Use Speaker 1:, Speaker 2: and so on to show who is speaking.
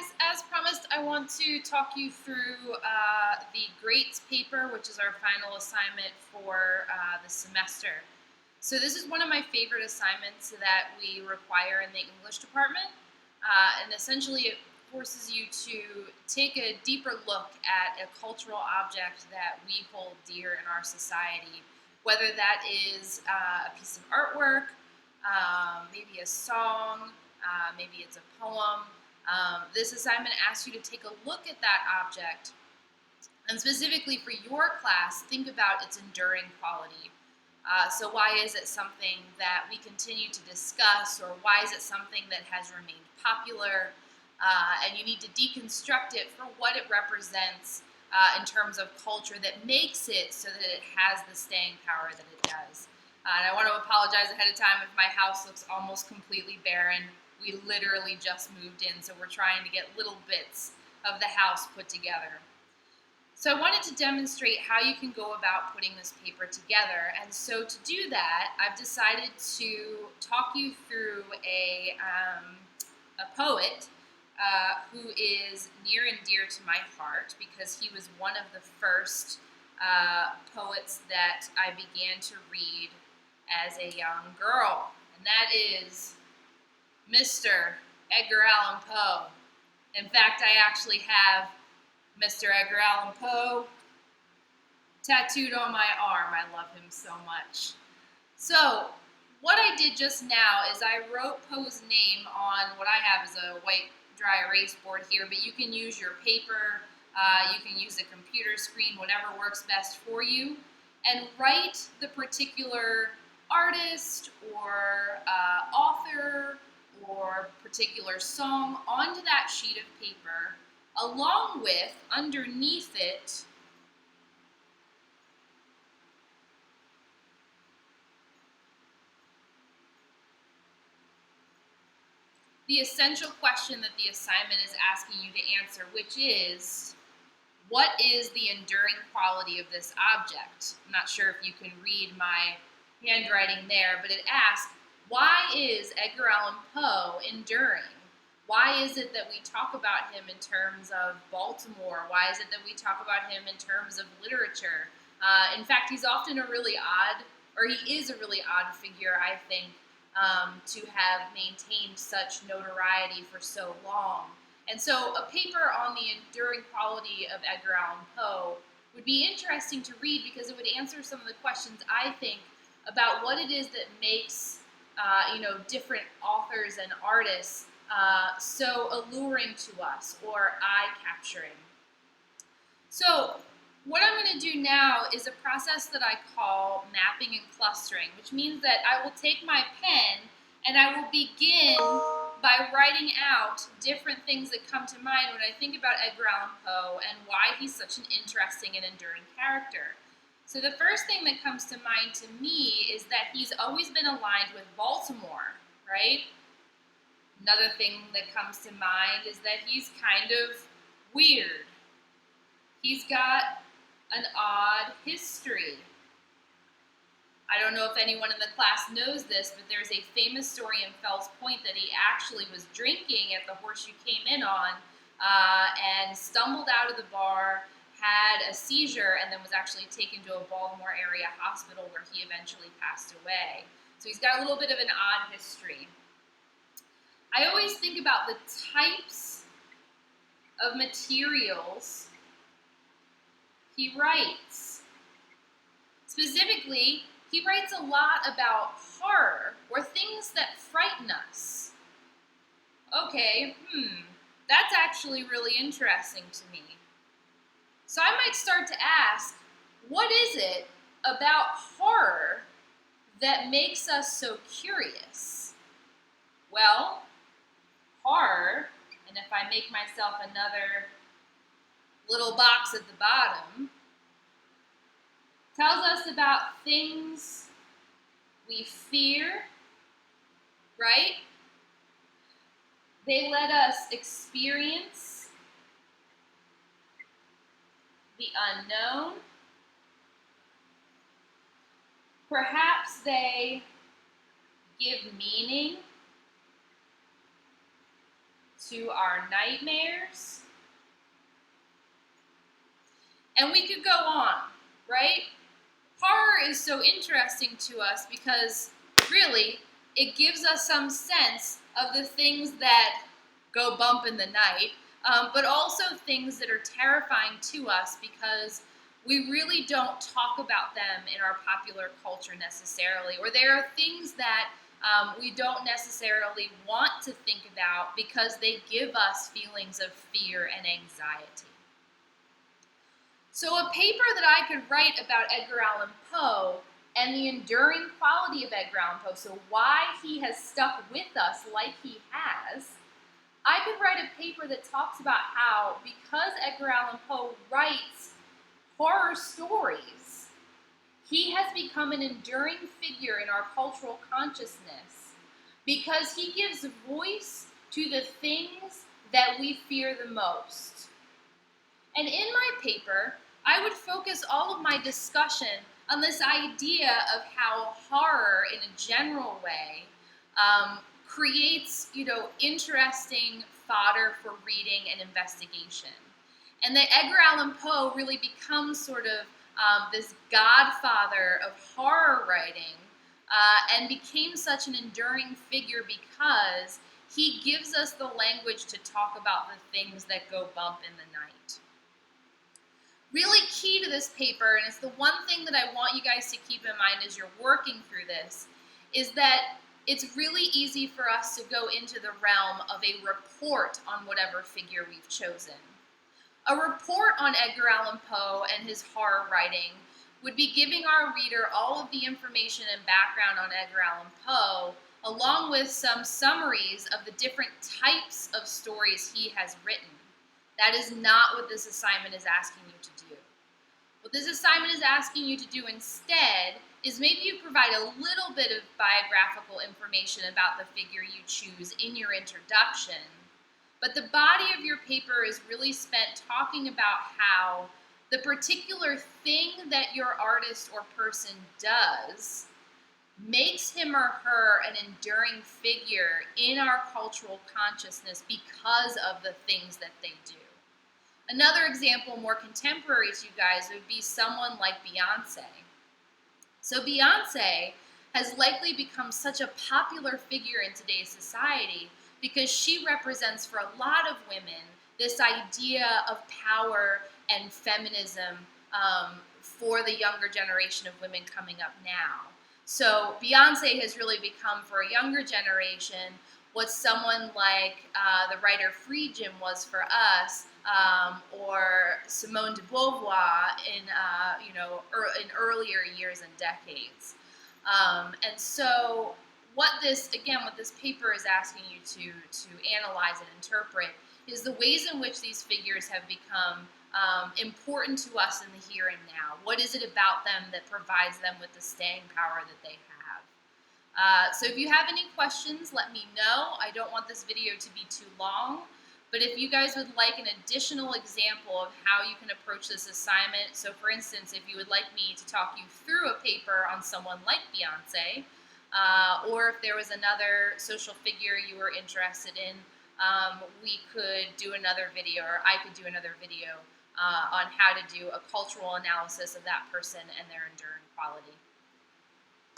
Speaker 1: guys, as promised, I want to talk you through the GRATES paper, which is our final assignment for the semester. So this is one of my favorite assignments that we require in the English department, and essentially it forces you to take a deeper look at a cultural object that we hold dear in our society, whether that is a piece of artwork, maybe a song, maybe it's a poem. This assignment asks you to take a look at that object, and specifically for your class, think about its enduring quality. So why is it something that we continue to discuss, or why is it something that has remained popular? And you need to deconstruct it for what it represents in terms of culture that makes it so that it has the staying power that it does. And I want to apologize ahead of time if my house looks almost completely barren. We literally just moved in, so we're trying to get little bits of the house put together. So I wanted to demonstrate how you can go about putting this paper together. And so to do that, I've decided to talk you through a poet who is near and dear to my heart because he was one of the first poets that I began to read as a young girl, and that is Mr. Edgar Allan Poe. In fact, I actually have Mr. Edgar Allan Poe tattooed on my arm. I love him so much. So what I did just now is I wrote Poe's name on what I have is a white dry erase board here, but you can use your paper, you can use a computer screen, whatever works best for you, and write the particular artist or author or particular song onto that sheet of paper, along with, underneath it, the essential question that the assignment is asking you to answer, which is, what is the enduring quality of this object? I'm not sure if you can read my handwriting there, but it asks, why is Edgar Allan Poe enduring? Why is it that we talk about him in terms of Baltimore? Why is it that we talk about him in terms of literature? In fact, he's often a really odd, or he is a really odd figure, I think, to have maintained such notoriety for so long. And so a paper on the enduring quality of Edgar Allan Poe would be interesting to read because it would answer some of the questions, I think, about what it is that makes different authors and artists so alluring to us or eye-capturing. So what I'm going to do now is a process that I call mapping and clustering, which means that I will take my pen and I will begin by writing out different things that come to mind when I think about Edgar Allan Poe and why he's such an interesting and enduring character. So the first thing that comes to mind to me is that he's always been aligned with Baltimore, right? Another thing that comes to mind is that he's kind of weird. He's got an odd history. I don't know if anyone in the class knows this, but there's a famous story in Fells Point that he actually was drinking at the horse you came in on and stumbled out of the bar, had a seizure, and then was actually taken to a Baltimore area hospital where he eventually passed away. So he's got a little bit of an odd history. I always think about the types of materials he writes. Specifically, he writes a lot about horror, or things that frighten us. Okay, that's actually really interesting to me. So I might start to ask, what is it about horror that makes us so curious? Well, horror, and if I make myself another little box at the bottom, tells us about things we fear, right? They let us experience the unknown. Perhaps they give meaning to our nightmares. And we could go on, right? Horror is so interesting to us because really it gives us some sense of the things that go bump in the night, but also things that are terrifying to us because we really don't talk about them in our popular culture necessarily, or there are things that we don't necessarily want to think about because they give us feelings of fear and anxiety. So a paper that I could write about Edgar Allan Poe and the enduring quality of Edgar Allan Poe, so why he has stuck with us like he has, I could write a paper that talks about how, because Edgar Allan Poe writes horror stories, he has become an enduring figure in our cultural consciousness because he gives voice to the things that we fear the most. And in my paper, I would focus all of my discussion on this idea of how horror, in a general way, creates, interesting fodder for reading and investigation. And that Edgar Allan Poe really becomes sort of this godfather of horror writing and became such an enduring figure because he gives us the language to talk about the things that go bump in the night. Really key to this paper, and it's the one thing that I want you guys to keep in mind as you're working through this, is that it's really easy for us to go into the realm of a report on whatever figure we've chosen. A report on Edgar Allan Poe and his horror writing would be giving our reader all of the information and background on Edgar Allan Poe, along with some summaries of the different types of stories he has written. That is not what this assignment is asking you to do. What this assignment is asking you to do instead is maybe you provide a little bit of biographical information about the figure you choose in your introduction, but the body of your paper is really spent talking about how the particular thing that your artist or person does makes him or her an enduring figure in our cultural consciousness because of the things that they do. Another example, more contemporary to you guys, would be someone like Beyonce. So Beyonce has likely become such a popular figure in today's society because she represents for a lot of women this idea of power and feminism for the younger generation of women coming up now. So Beyonce has really become, for a younger generation, what someone like the writer Friedkin was for us, or Simone de Beauvoir in earlier years and decades. And so what this paper is asking you to analyze and interpret is the ways in which these figures have become important to us in the here and now. What is it about them that provides them with the staying power that they have? So if you have any questions, let me know. I don't want this video to be too long, but if you guys would like an additional example of how you can approach this assignment, so for instance, if you would like me to talk you through a paper on someone like Beyonce, or if there was another social figure you were interested in, we could do another video, or I could do another video on how to do a cultural analysis of that person and their enduring quality.